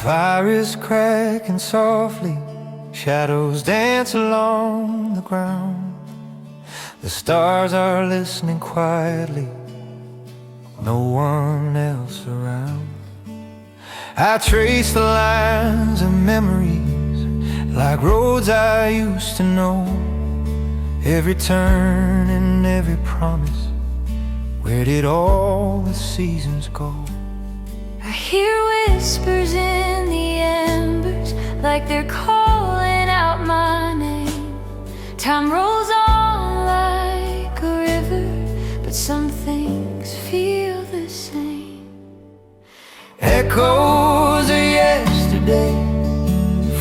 Fire is cracking softly, shadows dance along the ground. The stars are listening quietly, no one else around. I trace the lines of memories like roads I used to know. Every turn and every promise, where did all the seasons go? I hear whispers in the embers, like they're calling out my name. Time rolls on like a river, but some things feel the same. Echoes of yesterday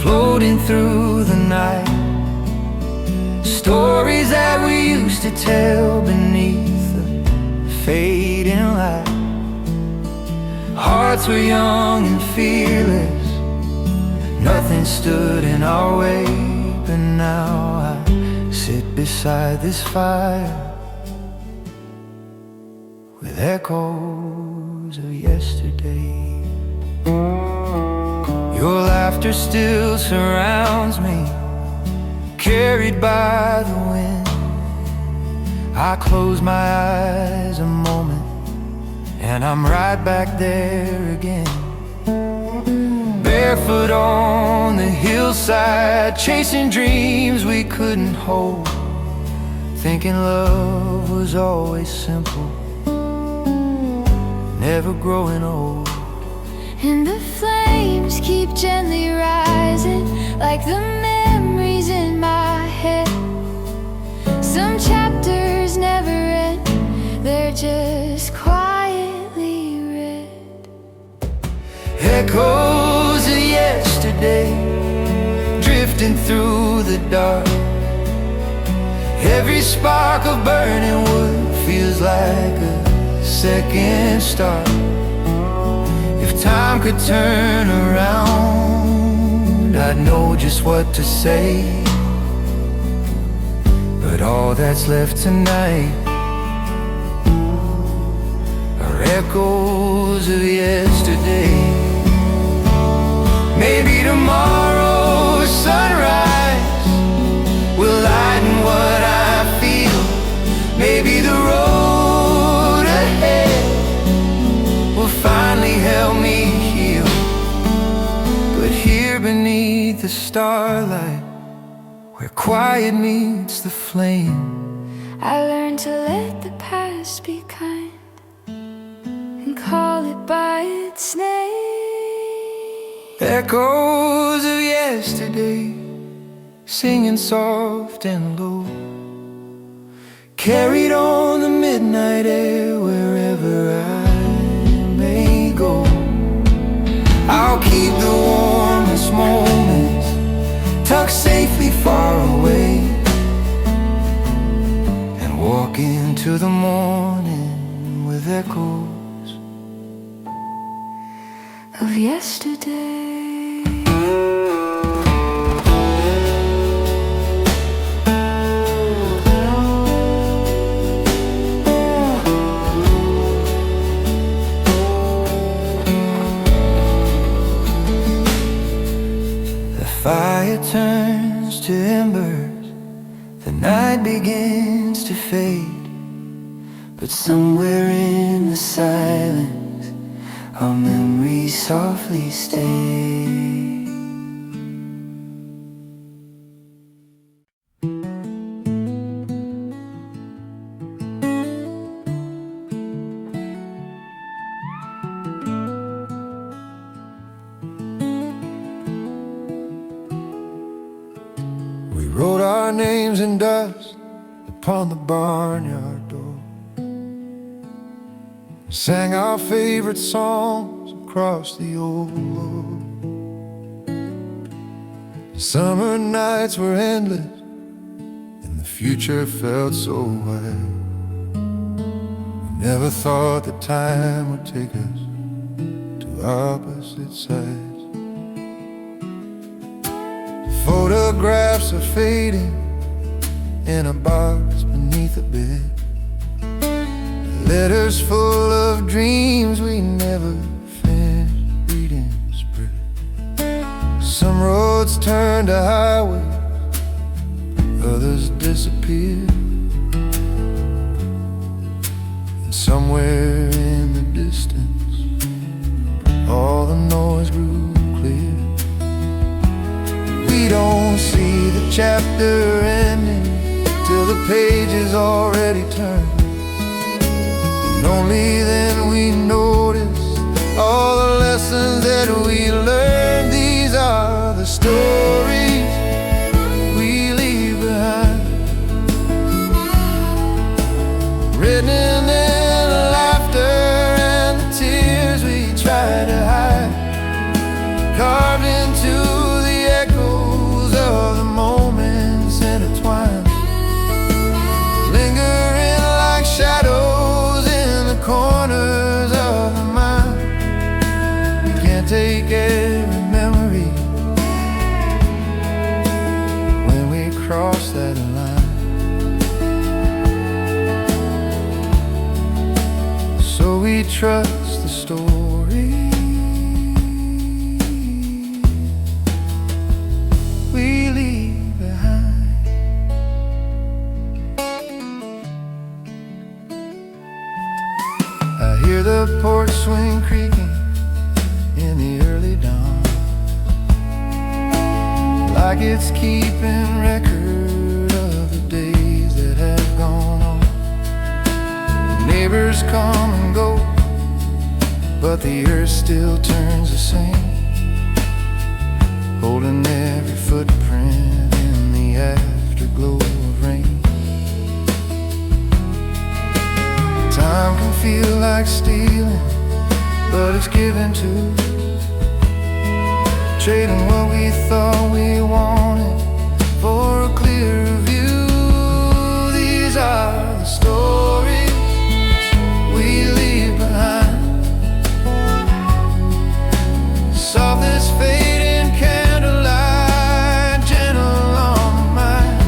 floating through the night, stories that we used to tell beneath the fading light. Hearts were young and fearless, nothing stood in our way. But now I sit beside this fire with echoes of yesterday. Your laughter still surrounds me, carried by the wind. I close my eyes a moment, and I'm right back there again. Barefoot on the hillside, chasing dreams we couldn't hold, thinking love was always simple, never growing old. And the flames keep gently rising, like the memories in my head. Some chapters never end, they're just quietly read. Echoes of yesterday, drifting through the dark. Every spark of burning wood feels like a second start. If time could turn around, I'd know just what to say. But all that's left tonight are echoes of yesterday. Maybe tomorrow's sunrise will lighten what I feel. Maybe the road ahead will finally help me heal. But here beneath the starlight, where quiet meets the flame, I learned to let the past be kind and call it by its name. Echoes of yesterday, singing soft and low, carried on the midnight air wherever I may go. I'll keep the warmest moments tucked safely far away, and walk into the morning with echoes Of yesterday. Fire turns to embers, the night begins to fade, but somewhere in the silence our memories softly stay. Wrote our names in dust upon the barnyard door, sang our favorite songs across the old road. The summer nights were endless, and the future felt so wide. We never thought that time would take us to opposite sides. Photographs are fading in a box beneath a bed. Letters full of dreams we never finished reading spread roads turn to highways, others disappear, and somewhere in the distance all the noise grew clear. We don't see the chapter ending till the page is already turned, and only then we notice all the lessons that we learned. These are the stories we leave behind, written in the laughter and the tears we try to hide, carved into the echoes of the moments intertwined, lingering like shadows in the corners of the mind. We can't take every memory when we cross that line, so we trust the story we leave behind. I hear the porch swing creaking in the early dawn, like it's keeping record of the days that have gone on. Neighbors come and go, but the earth still turns the same, holding every footprint in the afterglow of rain. Time can feel like stealing, but it's given to, trading what we thought we wanted for a clearer view. These are the stories we leave behind, soft as fading candlelight, gentle on the mind.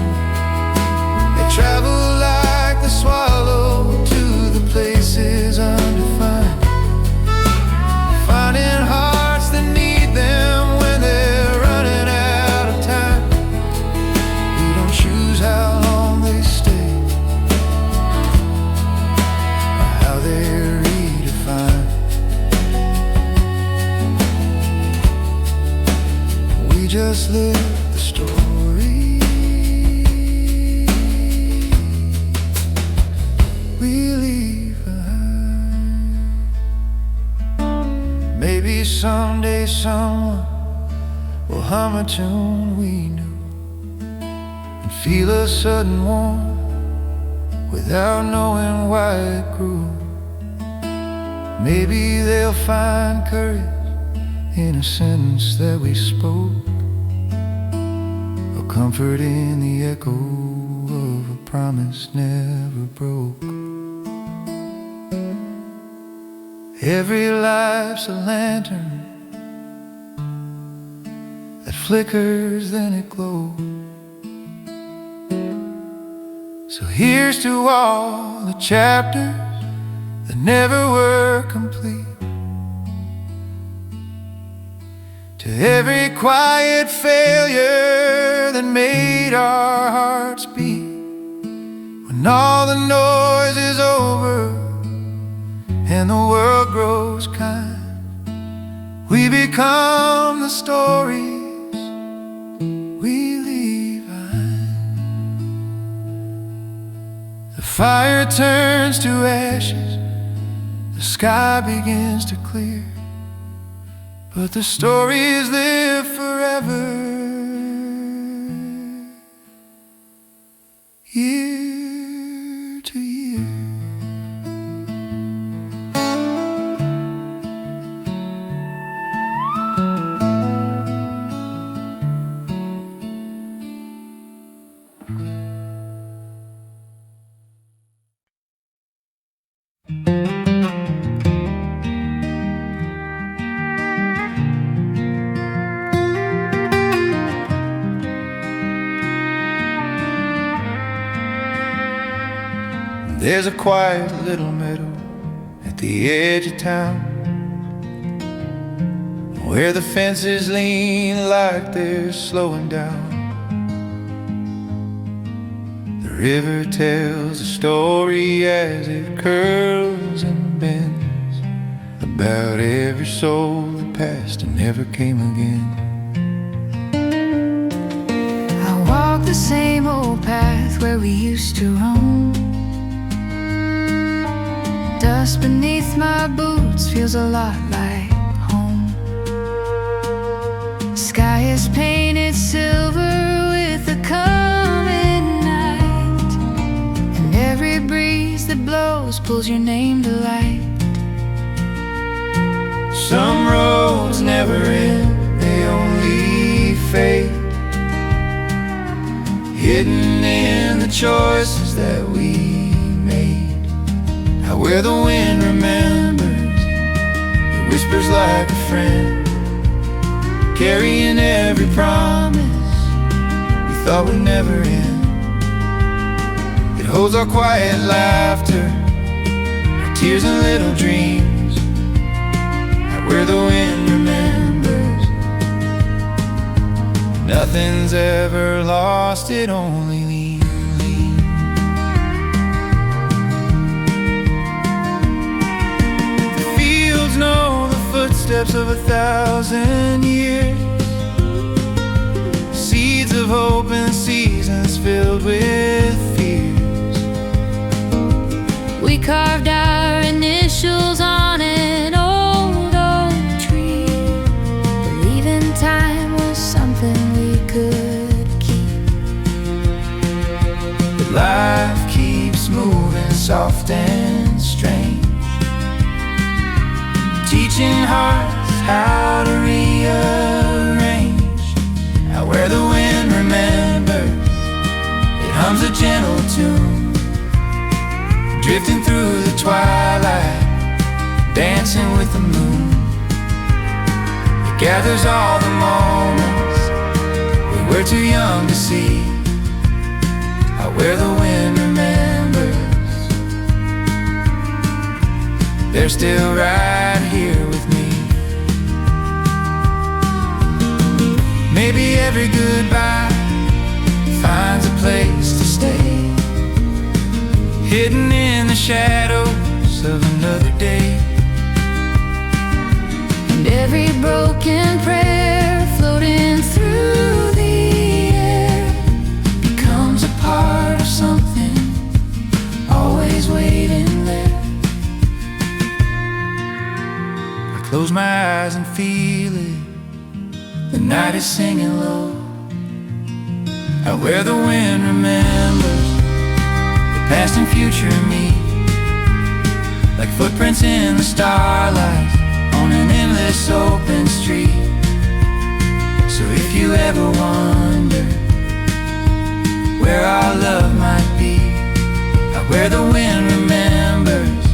They travel like the swallow to the places undefined, finding hearts that need them when they're running out of time. We don't choose how long they stay or how they're redefined. We just live the story we leave behind. Maybe someday someone will hum a tune we knew and feel a sudden warmth without knowing why it grew. Maybe they'll find courage in a sentence that we spoke, or comfort in the echo of a promise never broke. Every life's a lantern that flickers, then it glows. So here's to all the chapters that never were complete, to every quiet failure that made our hearts beat. When all the noise is over and the world grows kind, we become the stories we leave behind. The fire turns to ashes, the sky begins to clear, but the stories live forever, year to year. There's a quiet little meadow at the edge of town, where the fences lean like they're slowing down. The river tells a story as it curls and bends about every soul that passed and never came again. I walk the same old path where we used to roam. Dust beneath my boots feels a lot like home. Sky is painted silver with the coming night, and every breeze that blows pulls your name to light. Some roads never end, they only fade, hidden in the choices that we made. Now where the wind remembers, it whispers like a friend, carrying every promise we thought would never end. It holds our quiet laughter, our tears and little dreams. Now where the wind remembers, nothing's ever lost, it only leaves. Know the footsteps of 1,000 years, seeds of hope and seasons filled with fears. We carved our initials on an old oak tree, believing time was something we could keep. But life keeps moving soft and strange, teaching hearts how to rearrange. Now where the wind remembers, it hums a gentle tune, drifting through the twilight, dancing with the moon. It gathers all the moments we were too young to see. Now where the wind remembers, they're still right here with me. Maybe every goodbye finds a place to stay, hidden in the shadows of another day. And every broken prayer floating through the air becomes a part of something always waiting there. Close my eyes and feel it, the night is singing low. Out where the wind remembers, the past and future meet, like footprints in the starlight on an endless open street. So if you ever wonder where our love might be, out where the wind remembers,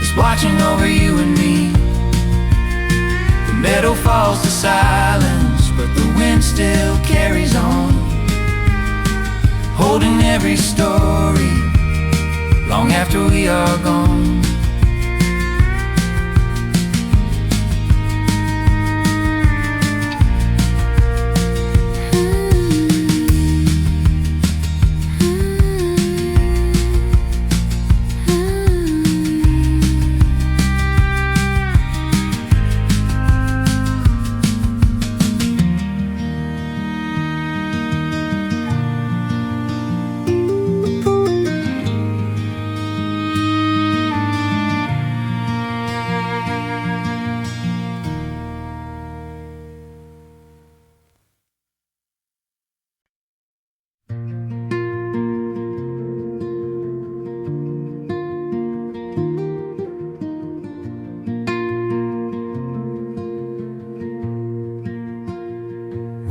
is watching over you and me. The meadow falls to silence, but the wind still carries on, holding every story long after we are gone.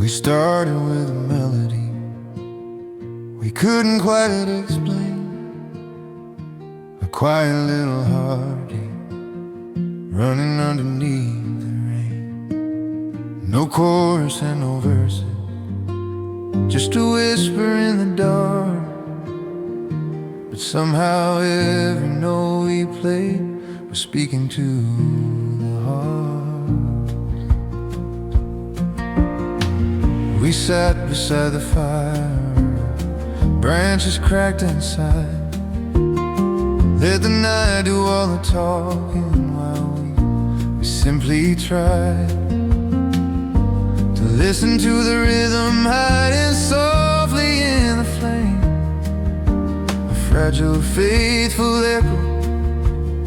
We started with a melody we couldn't quite explain, a quiet little heartache running underneath the rain. No chorus and no verses, just a whisper in the dark. But somehow every note we played was speaking to the heart. sat beside the fire, branches cracked inside. Let the night do all the talking while we simply tried to listen to the rhythm hiding softly in the flame, a fragile, faithful echo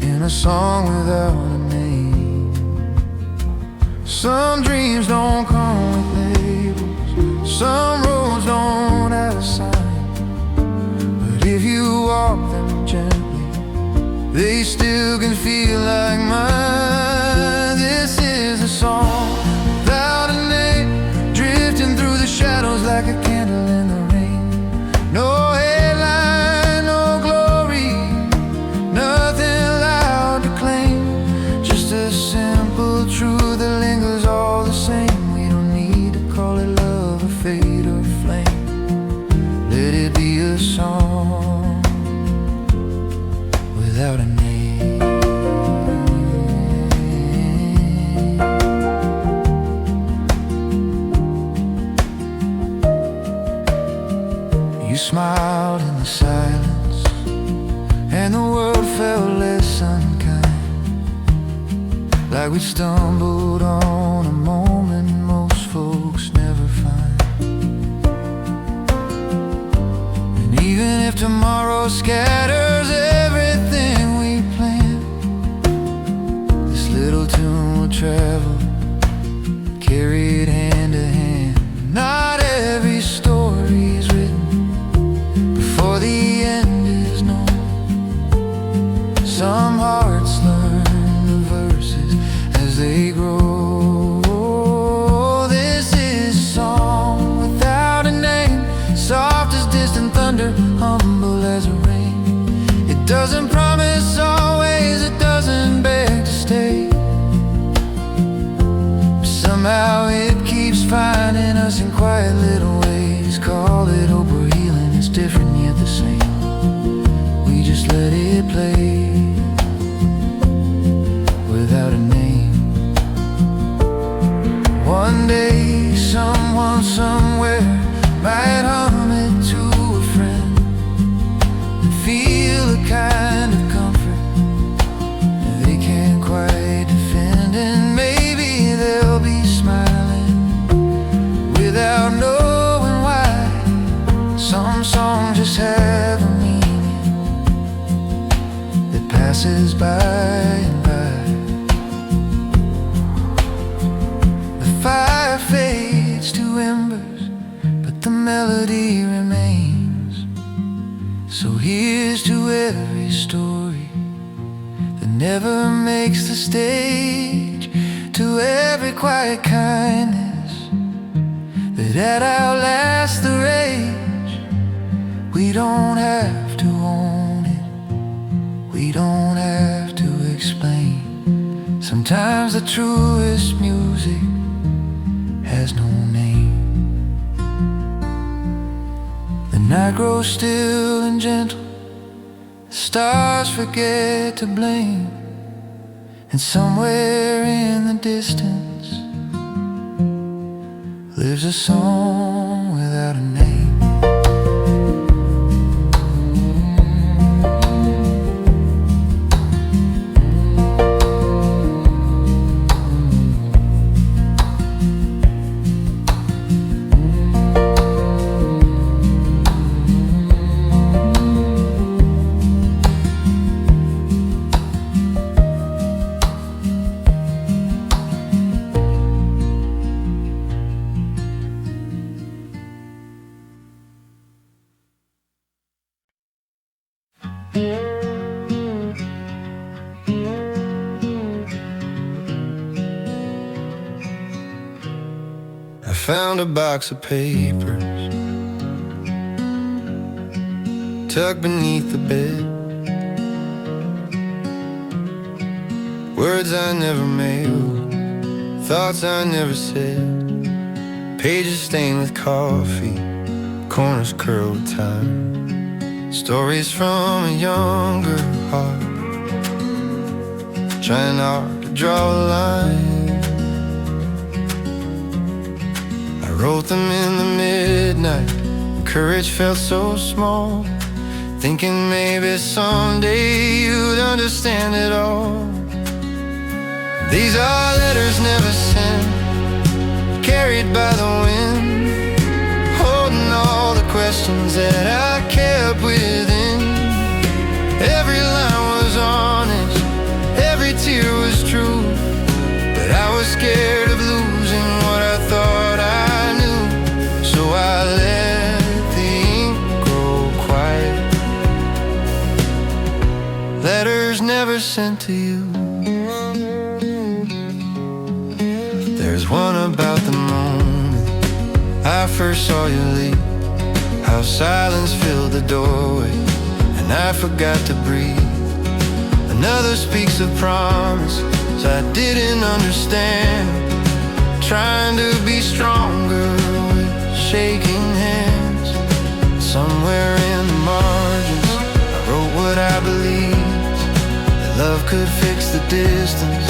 in a song without a name. Some dreams don't come with labels, some roads don't have a sign, but if you walk them gently, they still can feel like mine. This is a song without a name, drifting through the shadows like a candle in the rain. No headline, no glory, nothing loud to claim, just a simple truth that lingers all the same. We don't need to call it love or fate or flame. Let it be a song without a name. You smiled in the silence, and the world felt less unkind, like we stumbled on a moment most folks never find. And even if tomorrow scatters everything we planned, this little tune will travel, carried hand to hand. Not every story is written before the end is known. Some hearts learn the verses as they grow. This is a song without a name, soft as distant thunder, humble as a rain. It doesn't promise always, it doesn't beg to stay, but somehow it keeps finding us in quiet little ways. Call it hope or healing, it's different yet the same. We just let it play without a name. One day, someone somewhere might hum it to a friend and feel a kind of comfort they can't quite defend. And maybe they'll be smiling without knowing why. Some songs just have a meaning that passes by and by. The fire fades to embers, but the melody remains. So here's to every story that never makes the stage, to every quiet kindness that outlasts the rage. We don't have to own it, we don't have to explain. Sometimes the truest music has no name. The night grows still and gentle, the stars forget to blame, and somewhere in the distance lives a song without a name. I found a box of papers tucked beneath the bed, words I never mailed, thoughts I never said, pages stained with coffee, corners curled with time, stories from a younger heart, trying hard to draw a line. wrote them in the midnight. Courage felt so small, thinking maybe someday you'd understand it all. These are letters never sent, carried by the wind, holding all the questions that I kept within. Every line was honest, every tear was true, but I was scared of losing what I thought I knew. So I let the ink grow quiet. Letters never sent to you. There's one about the moment I first saw you leave, how silence filled the doorway and I forgot to breathe. Another speaks of promises I didn't understand, trying to be stronger with shaking hands. Somewhere in the margins I wrote what I believed, that love could fix the distance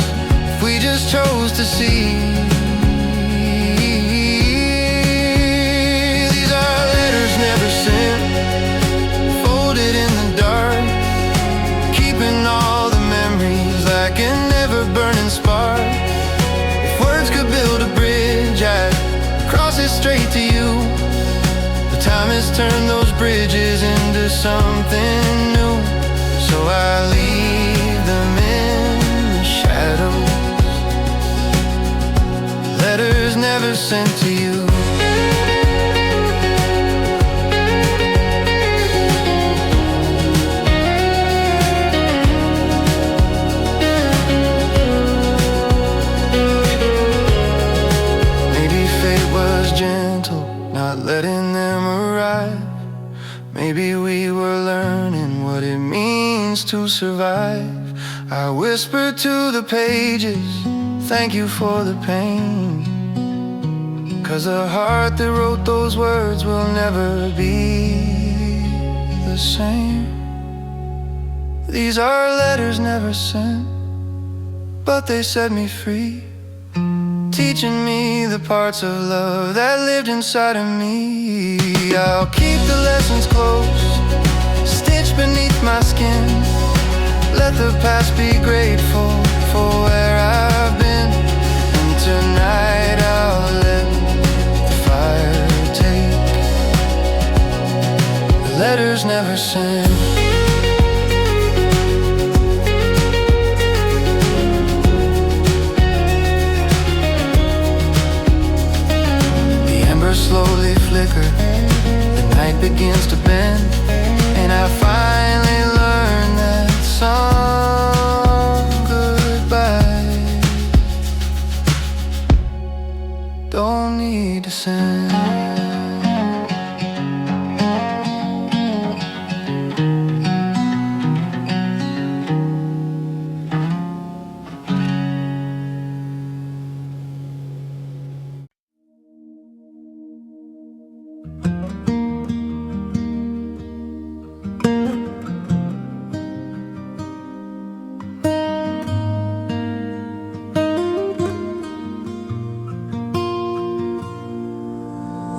if we just chose to see. These are letters never sent, folded in the dark, keeping all the memories like an ever-burning spark. If words could build a bridge, I'd cross it straight to you. The time has turned those bridges into something new, so I leave them in the shadows. Letters never sent to you. Not letting them arrive. Maybe we were learning what it means to survive. I whispered to the pages, thank you for the pain, 'cause the heart that wrote those words will never be the same. These are letters never sent, but they set me free, teaching me the parts of love that lived inside of me. I'll keep the lessons close, stitched beneath my skin. Let the past be grateful for where I've been. And tonight I'll let the fire take the letters never sent. Slowly flicker, the night begins to bend, and I finally learn that song goodbye don't need to send.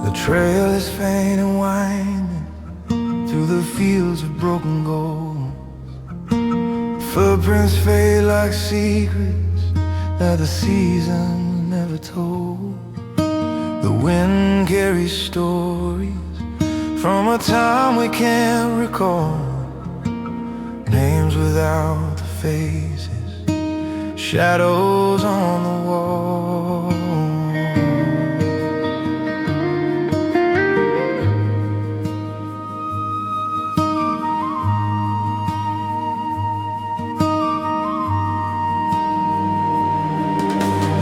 The trail is faint and winding through the fields of broken gold. Footprints fade like secrets that the season never told. The wind carries stories from a time we can't recall, names without the faces, shadows on the wall.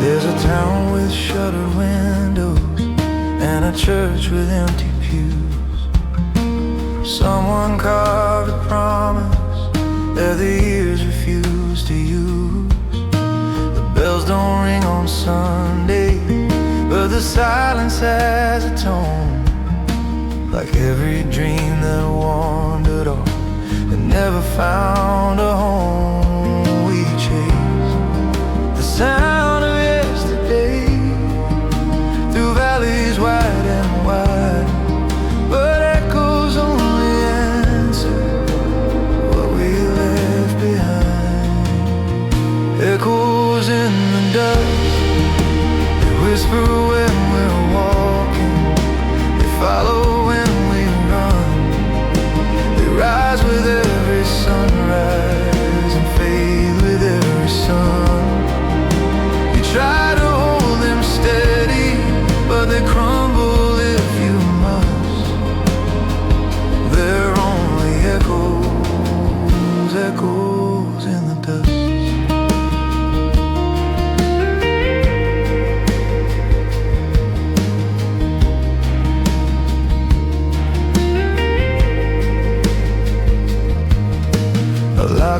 There's a town with shuttered windows and a church with empty pews. Someone carved a promise that the years refuse to use. The bells don't ring on Sunday, but the silence has a tone, like every dream that wandered off and never found a home. We chase the sound of yesterday through valleys wide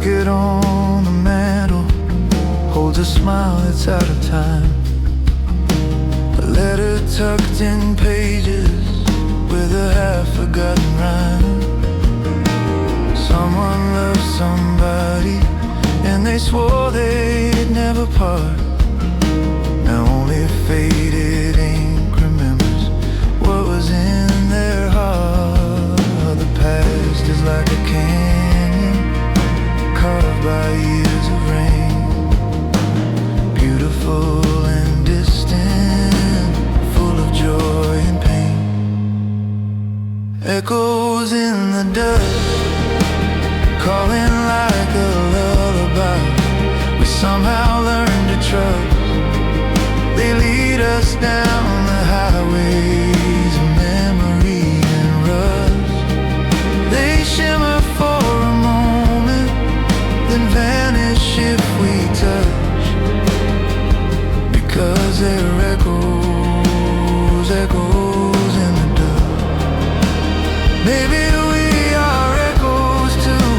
locket on the mantle holds a smile that's out of time. A letter tucked in pages with a half-forgotten rhyme. Someone loved somebody and they swore they'd never part. Now only faded ink remembers what was in their heart. The past is like a canyon carved by years of rain, beautiful and distant, full of joy and pain. Echoes in the dust, calling like a lullaby. We somehow learn to trust. They lead us down the highways of memory and rust. They shimmer for a moment, then vanish if we touch, because they're echoes, echoes in the dust. Maybe we are echoes too,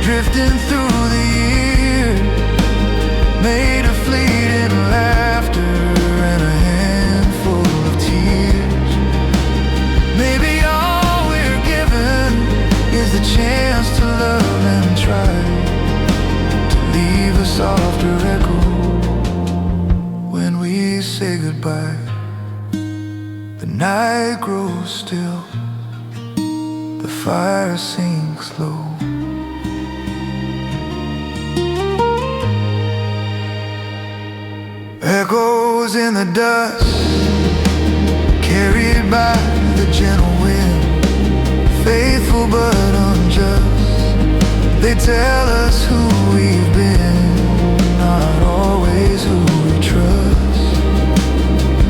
drifting through the years, made of fleeting laughter and a handful of tears. Maybe all we're given is the chance to love and try to leave a softer echo when we say goodbye. The night grows still, the fire sinks low. Echoes in the dust, carried by the gentle wind, faithful but unjust. They tell us who we've been, not always who we trust.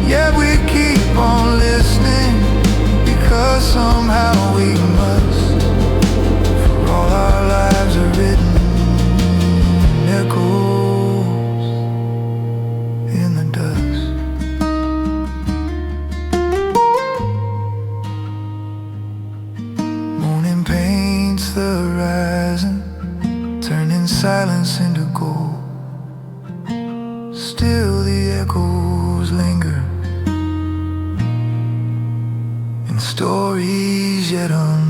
Yet we keep on listening, because somehow we must. For all our lives are written echoes in the dust. Morning paints the horizon, turning silence into gold. Still the echoes linger in stories yet untold.